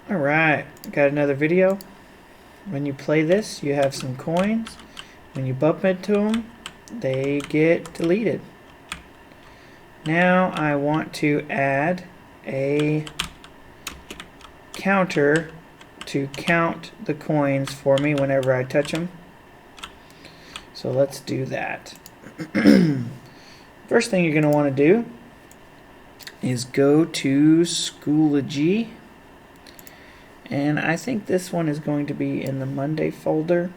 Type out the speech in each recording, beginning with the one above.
Alright, got another video. When you play this, you have some coins. When you bump into them, they get deleted. Now I want to add a counter to count the coins for me whenever I touch them. So let's do that. First thing you're going to want to do is go to Schoology. And I think this one is going to be in the Monday folder.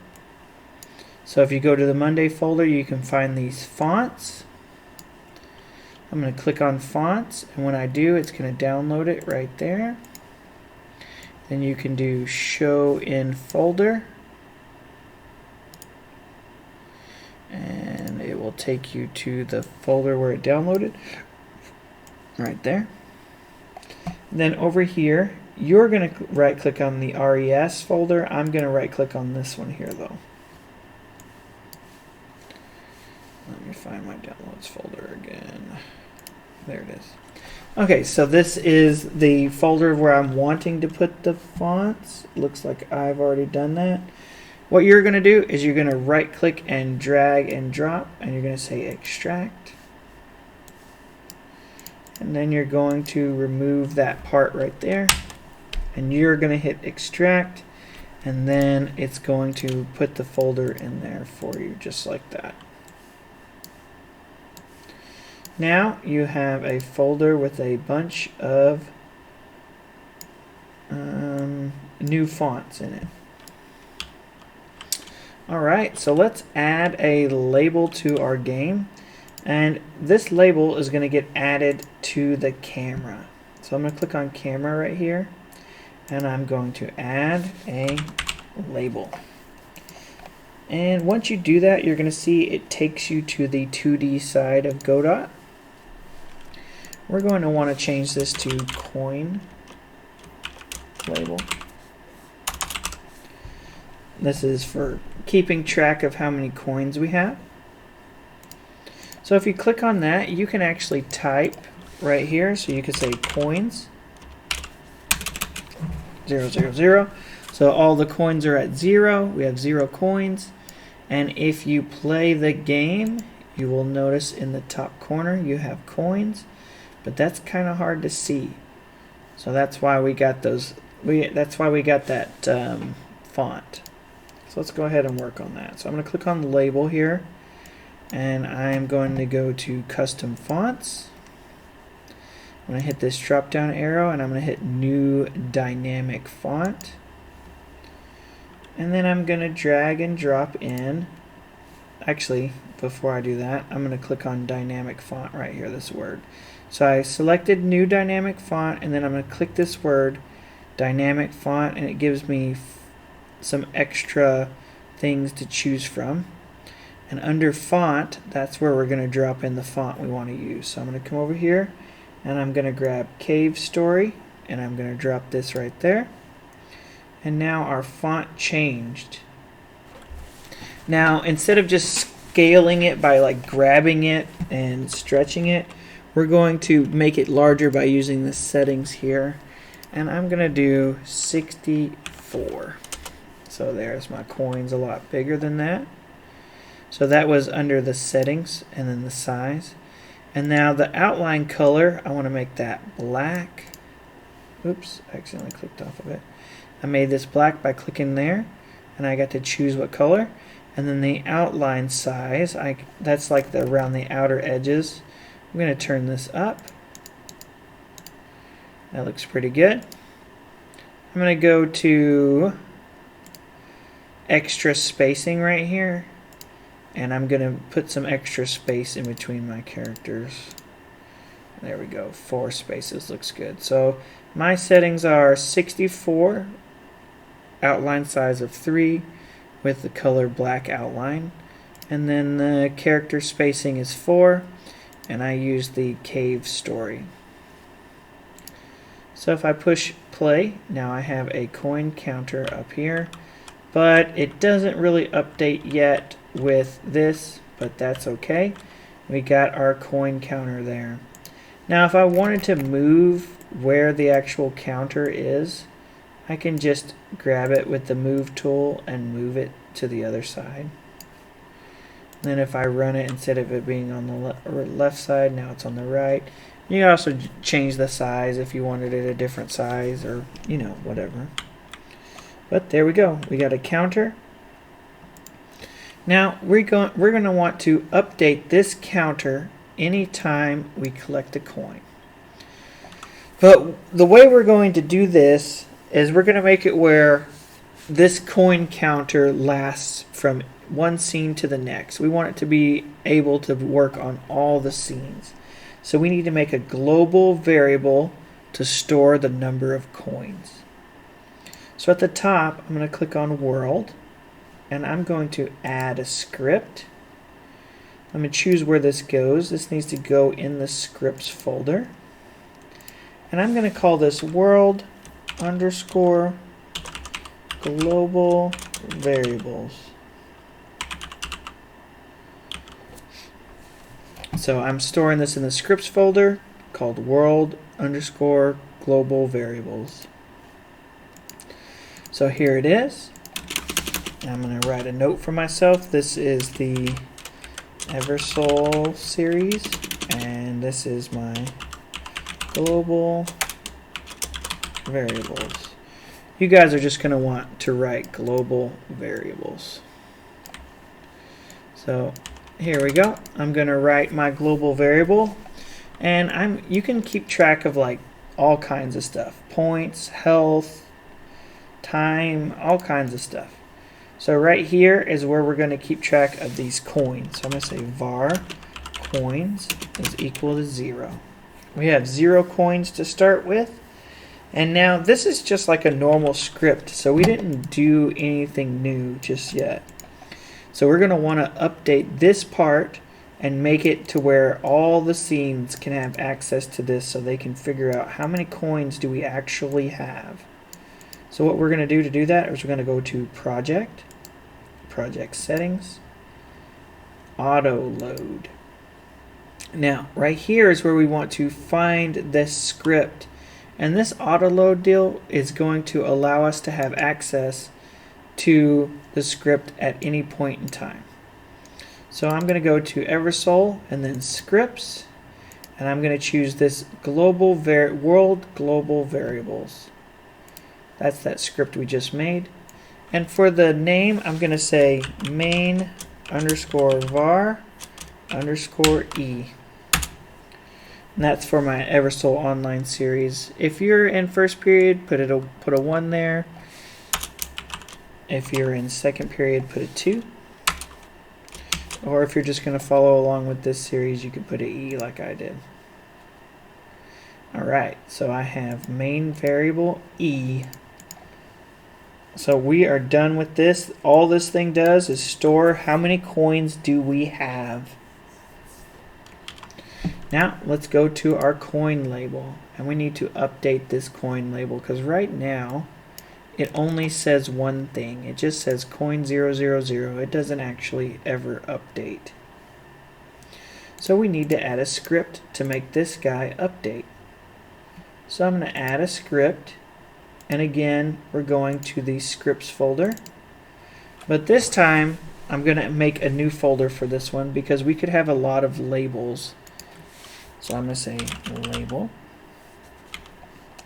So if you go to the Monday folder, you can find these fonts. I'm going to click on fonts, and when I do, it's going to download it right there. Then you can do show in folder, and it will take you to the folder where it downloaded right there. Then over here, you're going to right click on the RES folder. I'm going to right click on this one here though. Let me find my downloads folder again. There it is. Okay, so this is the folder where I'm wanting to put the fonts. Looks like I've already done that. What you're going to do is you're going to right click and drag and drop, and you're going to say extract. And then you're going to remove that part right there. And you're going to hit extract, and then it's going to put the folder in there for you just like that. Now you have a folder with a bunch of new fonts in it. Alright, so let's add a label to our game, and this label is going to get added to the camera. So I'm going to click on camera right here, and I'm going to add a label. And once you do that, you're going to see it takes you to the 2D side of Godot. We're going to want to change this to coin label. This is for keeping track of how many coins we have. So if you click on that, you can actually type right here. So you could say coins 000. So all the coins are at 0. We have 0 coins. And if you play the game, you will notice in the top corner you have coins, but that's kind of hard to see. So that's why we got those. That's why we got that font. So let's go ahead and work on that. So I'm going to click on the label here, and I'm going to go to custom fonts. I'm going to hit this drop down arrow, and I'm going to hit new dynamic font. And then I'm going to drag and drop in. Actually, before I do that, I'm going to click on dynamic font right here, this word. So I selected new dynamic font, and then I'm going to click this word, dynamic font, and it gives me some extra things to choose from. And under font, that's where we're going to drop in the font we want to use. So I'm going to come over here, and I'm going to grab Cave Story, and I'm going to drop this right there. And now our font changed. Now instead of just scaling it by like grabbing it and stretching it, we're going to make it larger by using the settings here. And I'm going to do 64. So there's my coins, a lot bigger than that. So that was under the settings and then the size. And now the outline color, I want to make that black. Oops, I accidentally clicked off of it. I made this black by clicking there, and I got to choose what color. And then the outline size, that's like around the outer edges. I'm going to turn this up. That looks pretty good. I'm going to go to extra spacing right here, and I'm going to put some extra space in between my characters. There we go, 4 spaces, looks good. So my settings are 64, outline size of 3 with the color black outline, and then the character spacing is 4, and I use the Cave Story. So if I push play, now I have a coin counter up here, but it doesn't really update yet with this, but that's okay. We got our coin counter there. Now if I wanted to move where the actual counter is, I can just grab it with the move tool and move it to the other side. Then if I run it, instead of it being on the left side, now it's on the right. You can also change the size if you wanted it a different size, or whatever. But there we go. We got a counter. Now we're going to want to update this counter anytime we collect a coin. But the way we're going to do this is we're going to make it where this coin counter lasts from one scene to the next. We want it to be able to work on all the scenes. So we need to make a global variable to store the number of coins. So at the top, I'm going to click on World, and I'm going to add a script. I'm going to choose where this goes. This needs to go in the scripts folder. And I'm going to call this world underscore global variables. So I'm storing this in the scripts folder called world underscore global variables. So here it is. I'm going to write a note for myself. This is the Eversole series, and this is my global variables. You guys are just going to want to write global variables. So here we go. I'm going to write my global variable, and you can keep track of like all kinds of stuff. Points, health, time, all kinds of stuff. So right here is where we're going to keep track of these coins. So I'm going to say var coins is equal to 0. We have 0 coins to start with. And now this is just like a normal script, so we didn't do anything new just yet. So we're going to want to update this part and make it to where all the scenes can have access to this, so they can figure out how many coins do we actually have. So what we're going to do that is we're going to go to Project Settings, Auto Load. Now right here is where we want to find this script, and this auto load deal is going to allow us to have access to the script at any point in time. So I'm going to go to Eversole and then Scripts, and I'm going to choose this world global variables. That's that script we just made. And for the name, I'm going to say main underscore var underscore e. And that's for my Eversole online series. If you're in first period, put a 1 there. If you're in second period, put a 2. Or if you're just going to follow along with this series, you can put an E like I did. Alright, so I have main variable E. So we are done with this. All this thing does is store how many coins do we have. Now let's go to our coin label, and we need to update this coin label because right now it only says one thing. It just says coin 000. It doesn't actually ever update. So we need to add a script to make this guy update. So I'm going to add a script, and again we're going to the scripts folder, but this time I'm going to make a new folder for this one because we could have a lot of labels. So I'm going to say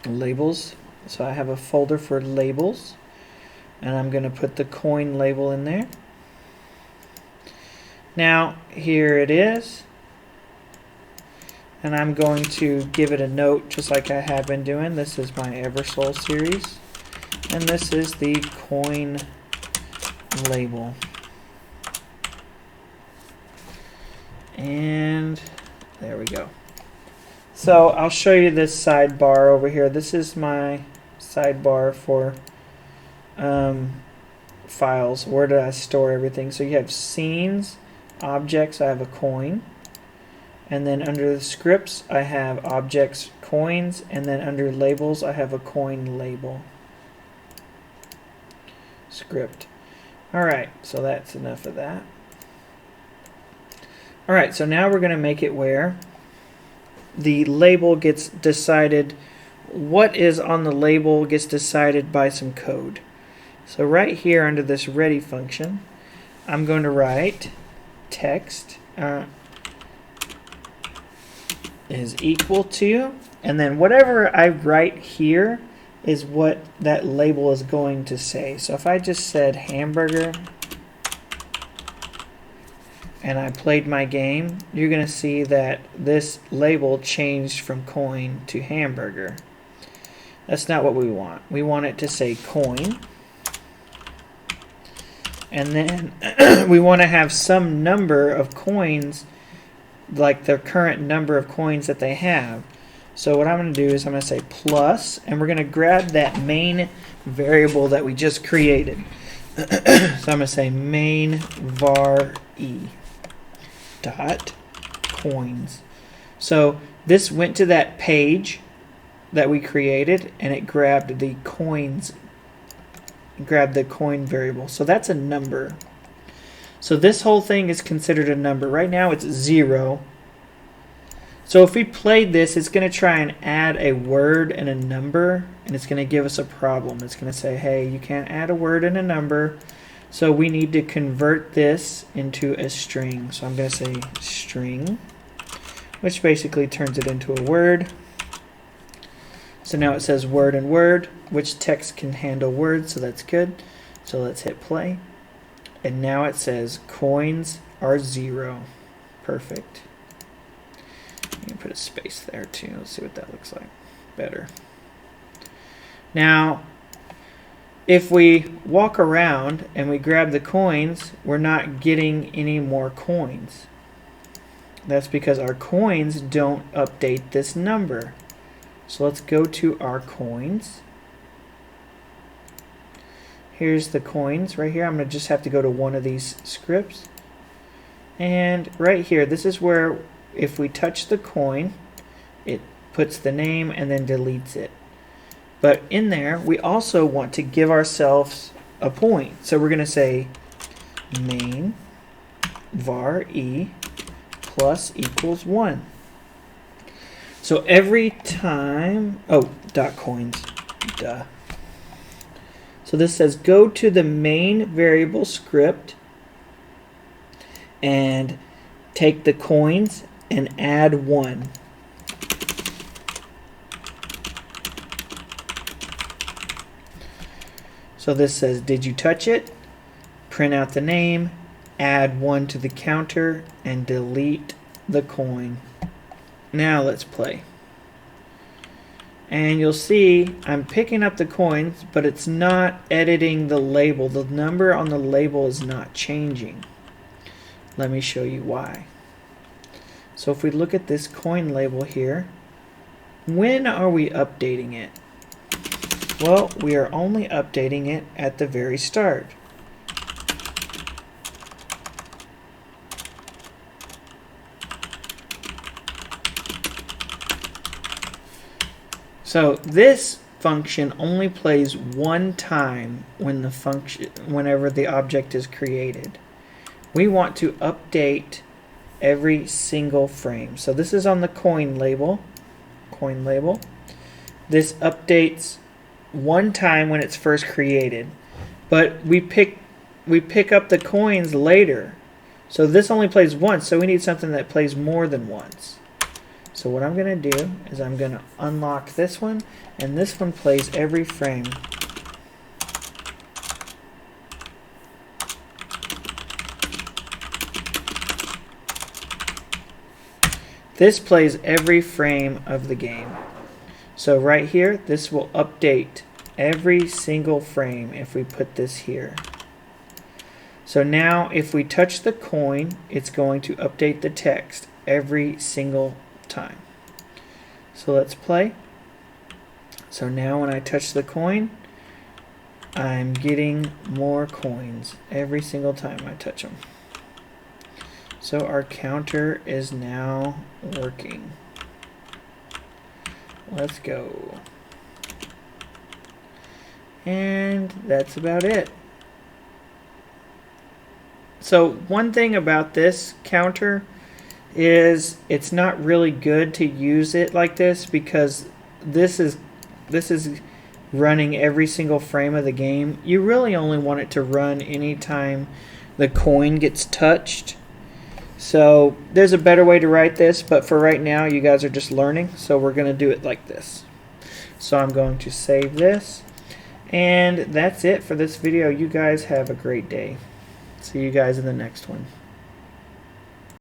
labels. So I have a folder for labels, and I'm going to put the coin label in there. Now here it is, and I'm going to give it a note just like I have been doing. This is my Eversole series, and this is the coin label. And there we go. So I'll show you this sidebar over here. This is my sidebar for files. Where did I store everything? So you have scenes, objects, I have a coin. And then under the scripts, I have objects, coins. And then under labels, I have a coin label. Script. Alright, so that's enough of that. Alright, so now we're going to make it where the label gets decided what is on the label gets decided by some code. So right here under this ready function, I'm going to write text is equal to, and then whatever I write here is what that label is going to say. So if I just said hamburger and I played my game, you're going to see that this label changed from coin to hamburger. That's not what we want. We want it to say coin. And then we want to have some number of coins, like the current number of coins that they have. So what I'm going to do is I'm going to say plus, and we're going to grab that main variable that we just created. So I'm going to say main var e dot coins. So this went to that page that we created, and it grabbed the coins, grabbed the coin variable. So that's a number. So this whole thing is considered a number. Right now it's 0. So if we played this, it's going to try and add a word and a number, and it's going to give us a problem. It's going to say, hey, you can't add a word and a number, so we need to convert this into a string. So I'm going to say string, which basically turns it into a word. So now it says word and word, which text can handle words, so that's good. So let's hit play. And now it says coins are 0. Perfect. You can put a space there too. Let's see what that looks like. Better. Now, if we walk around and we grab the coins, we're not getting any more coins. That's because our coins don't update this number. So let's go to our coins. Here's the coins right here. I'm going to just have to go to one of these scripts. And right here, this is where if we touch the coin, it puts the name and then deletes it. But in there, we also want to give ourselves a point. So we're going to say main var e plus equals 1. So every time, dot coins, duh. So this says go to the main variable script and take the coins and add 1. So this says, did you touch it? Print out the name, add 1 to the counter, and delete the coin. Now let's play. And you'll see I'm picking up the coins, but it's not editing the label. The number on the label is not changing. Let me show you why. So if we look at this coin label here, when are we updating it? Well, we are only updating it at the very start. So this function only plays one time when the whenever the object is created. We want to update every single frame. So this is on the coin label. This updates one time when it's first created, but we pick up the coins later. So this only plays once, so we need something that plays more than once. So what I'm going to do is I'm going to unlock this one, and this one plays every frame. This plays every frame of the game. So right here, this will update every single frame if we put this here. So now if we touch the coin, it's going to update the text every single time. So let's play. So now when I touch the coin, I'm getting more coins every single time I touch them. So our counter is now working. Let's go. And that's about it. So one thing about this counter is it's not really good to use it like this, because this is this is running every single frame of the game. You really only want it to run anytime the coin gets touched. So there's a better way to write this, but for right now you guys are just learning, so we're going to do it like this. So I'm going to save this, and that's it for this video. You guys have a great day. See you guys in the next one.